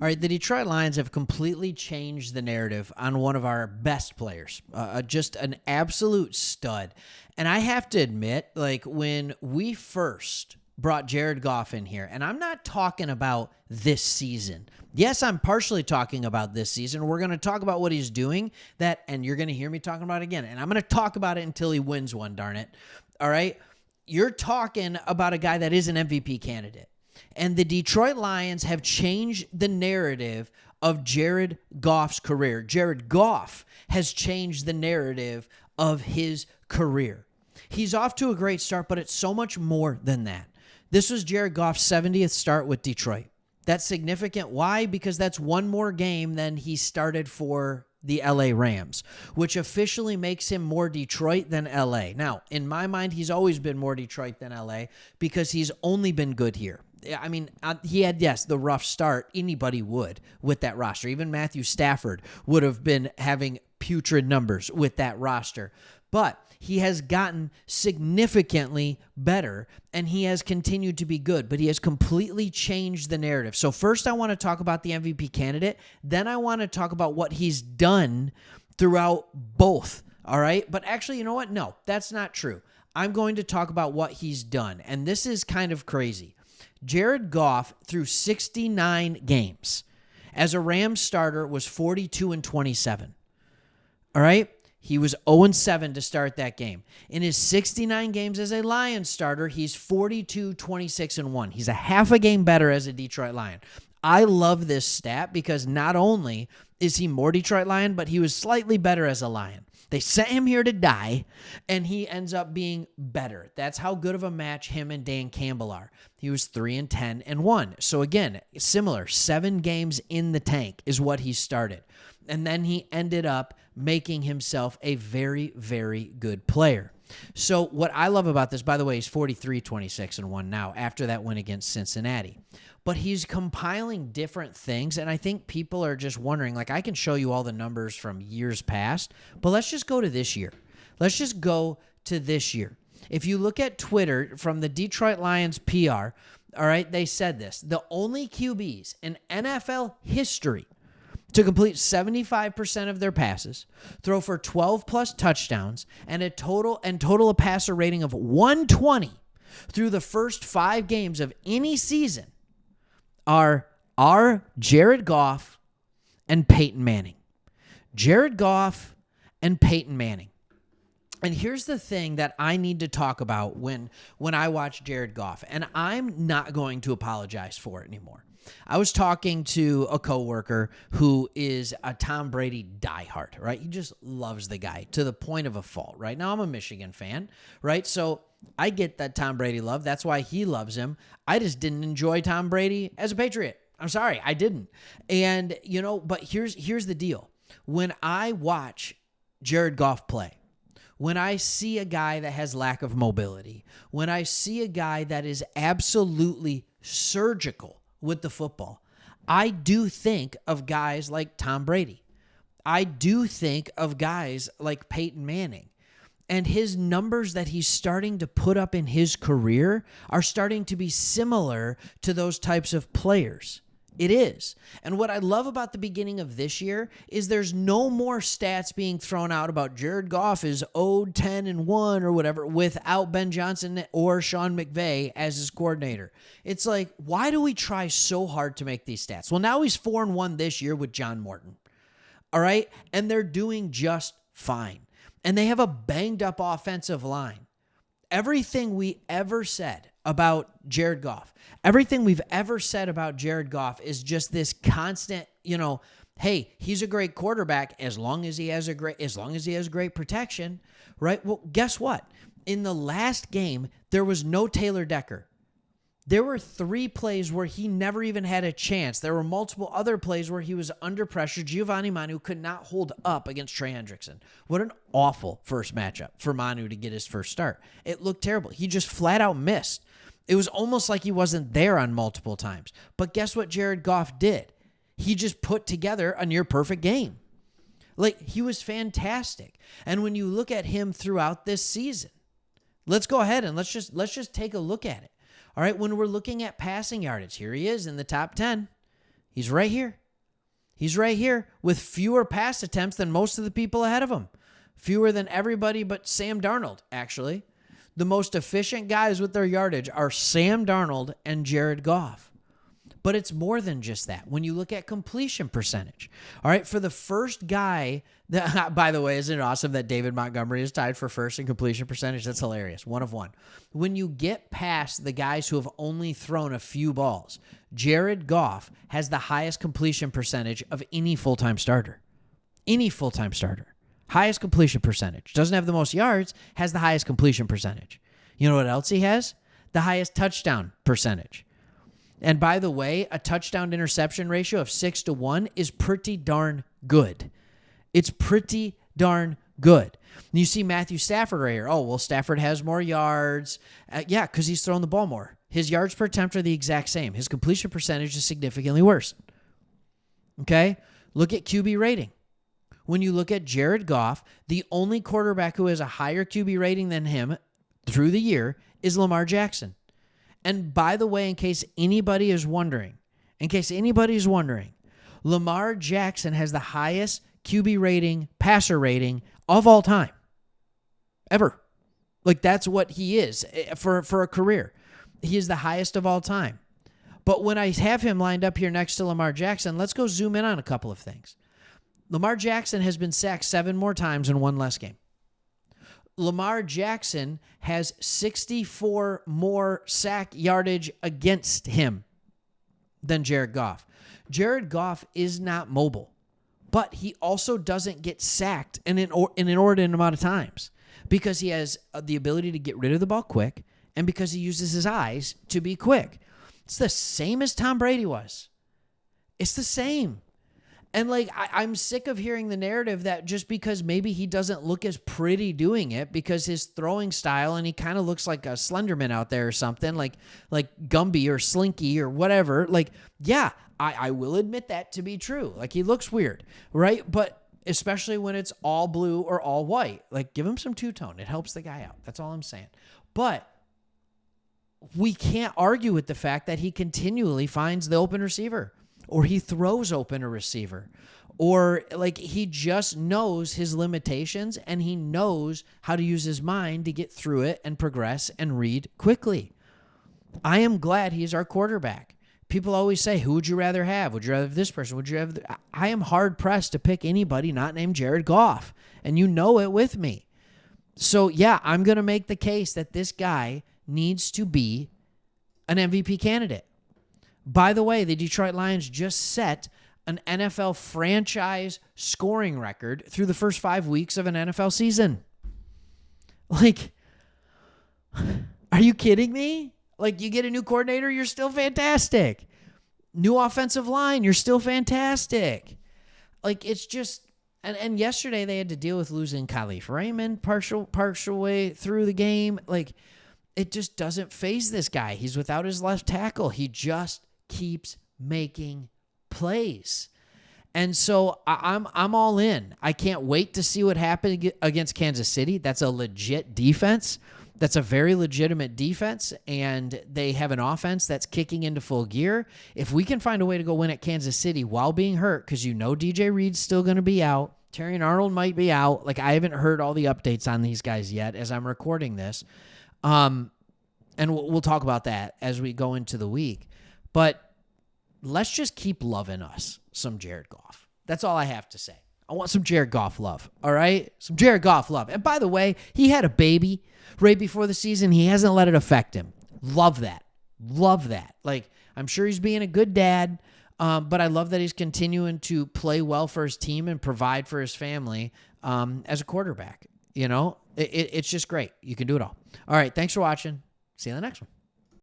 All right, the Detroit Lions have completely changed the narrative on one of our best players, just an absolute stud. And I have to admit, like when we first brought Jared Goff in here, and I'm not talking about this season. Yes, I'm partially talking about this season. We're going to talk about what he's doing, and you're going to hear me talking about it again. And I'm going to talk about it until he wins one, darn it. All right? You're talking about a guy that is an MVP candidate. And the Detroit Lions have changed the narrative of Jared Goff's career. Jared Goff has changed the narrative of his career. He's off to a great start, but it's so much more than that. This was Jared Goff's 70th start with Detroit. That's significant. Why? Because that's one more game than he started for the LA Rams, which officially makes him more Detroit than LA. Now, in my mind, he's always been more Detroit than LA because he's only been good here. I mean, he had, yes, the rough start. Anybody would with that roster. Even Matthew Stafford would have been having putrid numbers with that roster. But he has gotten significantly better, and he has continued to be good, but he has completely changed the narrative. So first I want to talk about the MVP candidate. Then I want to talk about what he's done throughout both, all right? But actually, you know what? No, that's not true. I'm going to talk about what he's done, and this is kind of crazy. Jared Goff, through 69 games as a Rams starter, was 42-27. All right? He was 0-7 to start that game. In his 69 games as a Lions starter, he's 42-26-1. He's a half a game better as a Detroit Lion. I love this stat because not only is he more Detroit Lion, but he was slightly better as a Lion. They sent him here to die, and he ends up being better. That's how good of a match him and Dan Campbell are. He was 3-10-1. So again, similar, 7 games in the tank is what he started. And then he ended up making himself a very, very good player. So what I love about this, by the way, he's 43-26-1 now after that win against Cincinnati. But he's compiling different things, and I think people are just wondering, like, I can show you all the numbers from years past, but let's just go to this year. Let's just go to this year. If you look at Twitter from the Detroit Lions PR, all right, they said this: the only QBs in NFL history to complete 75% of their passes, throw for 12-plus touchdowns, and total a passer rating of 120 through the first 5 games of any season are Jared Goff and Peyton Manning. Jared Goff and Peyton Manning. And here's the thing that I need to talk about when I watch Jared Goff, and I'm not going to apologize for it anymore. I was talking to a coworker who is a Tom Brady diehard, right? He just loves the guy to the point of a fault, right? Now, I'm a Michigan fan, right? So I get that Tom Brady love. That's why he loves him. I just didn't enjoy Tom Brady as a Patriot. I'm sorry, I didn't. And, but here's the deal. When I watch Jared Goff play, when I see a guy that has lack of mobility, when I see a guy that is absolutely surgical with the football, I do think of guys like Tom Brady. I do think of guys like Peyton Manning. And his numbers that he's starting to put up in his career are starting to be similar to those types of players. It is. And what I love about the beginning of this year is there's no more stats being thrown out about Jared Goff is 0-10-1 or whatever without Ben Johnson or Sean McVay as his coordinator. It's like, why do we try so hard to make these stats? Well, now he's 4-1 this year with John Morton. All right? And they're doing just fine. And they have a banged up offensive line. Everything we ever said about Jared Goff, everything we've ever said about Jared Goff is just this constant, hey, he's a great quarterback as long as he has great protection, right? Well, guess what? In the last game, there was no Taylor Decker. There were 3 plays where he never even had a chance. There were multiple other plays where he was under pressure. Giovanni Manu could not hold up against Trey Hendrickson. What an awful first matchup for Manu to get his first start. It looked terrible. He just flat out missed. It was almost like he wasn't there on multiple times. But guess what Jared Goff did? He just put together a near perfect game. Like, he was fantastic. And when you look at him throughout this season, let's go ahead and let's just take a look at it. All right, when we're looking at passing yardage, here he is in the top 10. He's right here. He's right here with fewer pass attempts than most of the people ahead of him. Fewer than everybody but Sam Darnold, actually. The most efficient guys with their yardage are Sam Darnold and Jared Goff. But it's more than just that. When you look at completion percentage, all right, for the first guy, by the way, isn't it awesome that David Montgomery is tied for first in completion percentage? That's hilarious. 1 of 1. When you get past the guys who have only thrown a few balls, Jared Goff has the highest completion percentage of any full-time starter. Any full-time starter. Highest completion percentage. Doesn't have the most yards, has the highest completion percentage. You know what else he has? The highest touchdown percentage. And by the way, a touchdown interception ratio of 6-1 is pretty darn good. It's pretty darn good. And you see Matthew Stafford right here. Oh, well, Stafford has more yards. Yeah, because he's throwing the ball more. His yards per attempt are the exact same. His completion percentage is significantly worse. Okay? Look at QB rating. When you look at Jared Goff, the only quarterback who has a higher QB rating than him through the year is Lamar Jackson. And by the way, in case anybody is wondering, Lamar Jackson has the highest QB rating, passer rating of all time. Ever. Like, that's what he is for a career. He is the highest of all time. But when I have him lined up here next to Lamar Jackson, let's go zoom in on a couple of things. Lamar Jackson has been sacked 7 more times in 1 less game. Lamar Jackson has 64 more sack yardage against him than Jared Goff. Jared Goff is not mobile, but he also doesn't get sacked in an inordinate amount of times because he has the ability to get rid of the ball quick and because he uses his eyes to be quick. It's the same as Tom Brady was. It's the same. And like, I'm sick of hearing the narrative that just because maybe he doesn't look as pretty doing it because his throwing style and he kind of looks like a Slenderman out there or something, like Gumby or Slinky or whatever. Like, yeah, I will admit that to be true. Like, he looks weird, right? But especially when it's all blue or all white, like, give him some two-tone. It helps the guy out. That's all I'm saying. But we can't argue with the fact that he continually finds the open receiver. Or he throws open a receiver. Or like he just knows his limitations and he knows how to use his mind to get through it and progress and read quickly. I am glad he's our quarterback. People always say, who would you rather have? Would you rather have this person? Would you have... I am hard-pressed to pick anybody not named Jared Goff. And you know it with me. So yeah, I'm going to make the case that this guy needs to be an MVP candidate. By the way, the Detroit Lions just set an NFL franchise scoring record through the first 5 weeks of an NFL season. Like, are you kidding me? Like, you get a new coordinator, you're still fantastic. New offensive line, you're still fantastic. Like, it's just... And yesterday they had to deal with losing Khalif Raymond partial way through the game. Like, it just doesn't faze this guy. He's without his left tackle. He just keeps making plays. And so I'm all in. I can't wait to see what happens against Kansas City. That's a legit defense. That's a very legitimate defense, and they have an offense that's kicking into full gear. If we can find a way to go win at Kansas City while being hurt, because you know DJ Reed's still going to be out, Terrion Arnold might be out. Like, I haven't heard all the updates on these guys yet as I'm recording this. And we'll talk about that as we go into the week. But let's just keep loving us some Jared Goff. That's all I have to say. I want some Jared Goff love, all right? Some Jared Goff love. And by the way, he had a baby right before the season. He hasn't let it affect him. Love that. Love that. Like, I'm sure he's being a good dad, but I love that he's continuing to play well for his team and provide for his family as a quarterback. You know, it's just great. You can do it all. All right, thanks for watching. See you in the next one.